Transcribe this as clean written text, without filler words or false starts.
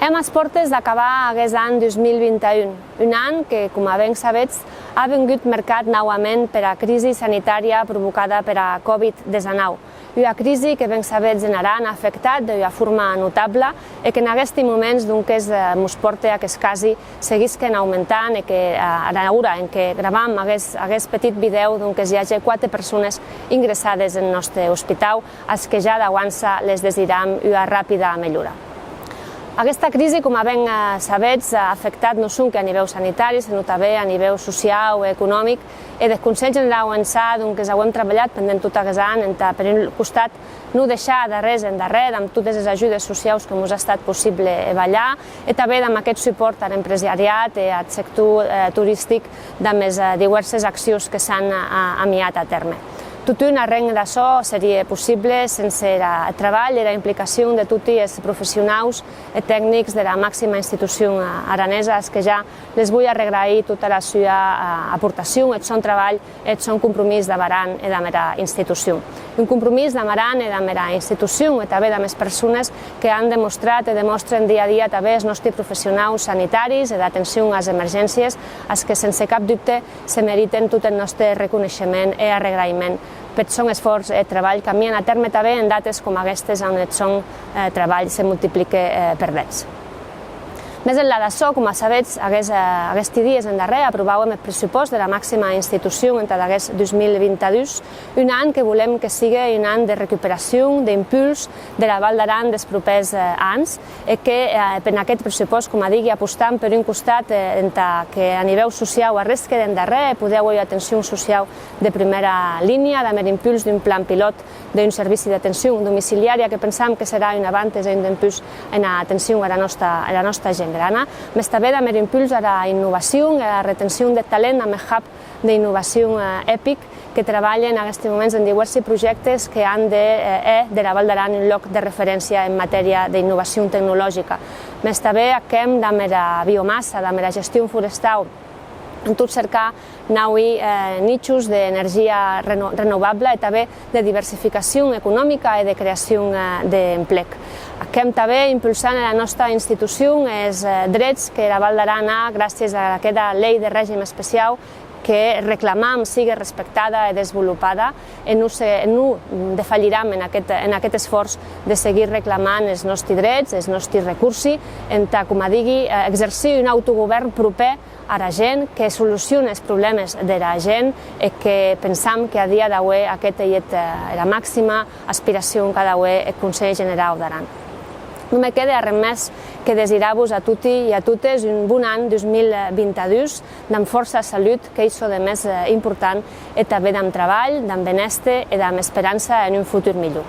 Hem as portes d'acabar aquest any 2021, un any que, com ben sabets, ha vingut marcat novament per a crisi sanitària provocada per a Covid-19. Una crisi que ben sabets en Aran ha afectat d'una forma notable i que en aquests moments ens porta a que es quasi seguisquen augmentant i que a l'hora en què gravam aquest petit vídeo hi hagi 4 persones ingressades en el nostre hospital, als que ja d'avança les desiram una ràpida millora. Aquesta crisi, com ben sabets, ha afectat no sols a nivell sanitari, sinó també a nivell social i econòmic, i del Consell General d'Ençà ho hem treballat pendent tot aquest any, per un costat no deixar de res endarrere amb totes les ajudes socials que ens ha estat possible ballar, i també amb aquest suport a l'empresariat i al sector turístic de les diverses accions que s'han amiat a terme. Tot un arreng d'això seria possible sense el treball i la implicació de tots els professionals i tècnics de la màxima institució aranesa, als que ja les vull agrair tota la seva aportació, el seu treball, el seu compromís davant de la institució. Un compromís davant de la institució i també de les persones que han demostrat i demostren dia a dia també els nostres professionals sanitaris i d'atenció a les emergències, als que sense cap dubte se meriten tot el nostre reconeixement i agraïment per el seu esforç i treball que envien a terme també en dates com aquestes on el seu treball se multiplica per 10. Més enllà d'això, com sabets, aquests dies endarrere aprovàvem el pressupost de la màxima institució entre aquest 2022, un any que volem que sigui un any de recuperació, d'impuls de la Val d'Aran dels propers anys, i que per aquest pressupost, com dic, apostant per un costat que a nivell social res queda endarrere, poder haver atenció social de primera línia, amb l'impuls d'un plan pilot d'un servici d'atenció domiciliària que pensam que serà un avantatge i un impuls en l'atenció a la nostra gent grana, més també amb l'impuls a la innovació i a la retenció de talent amb el hub d'innovació EPIC, que treballen en aquests moments en diversos projectes que han de la Val d'Aran un lloc de referència en matèria d'innovació tecnològica. Més també amb la biomassa, amb la gestió forestal, en tot cercar nous nichos d'energia renovable i també de diversificació econòmica i de creació d'emplec. Estem també impulsant a la nostra institució els drets que la Val d'Aran ha gràcies a aquesta llei de règim especial que reclamam sigui respectada i desenvolupada i no defalliram en aquest esforç de seguir reclamant els nostres drets, els nostres recursos, com digui, exercir un autogovern proper a la gent, que solucioni els problemes de la gent i que pensam que a dia d'avui aquesta és la màxima aspiració que ha d'avui el Consell General d'Aran. No me queda res més que desitjar-vos a tots i a totes un bon any 2022 amb força salut, que és el més important, i també amb treball, amb benestar i amb esperança en un futur millor.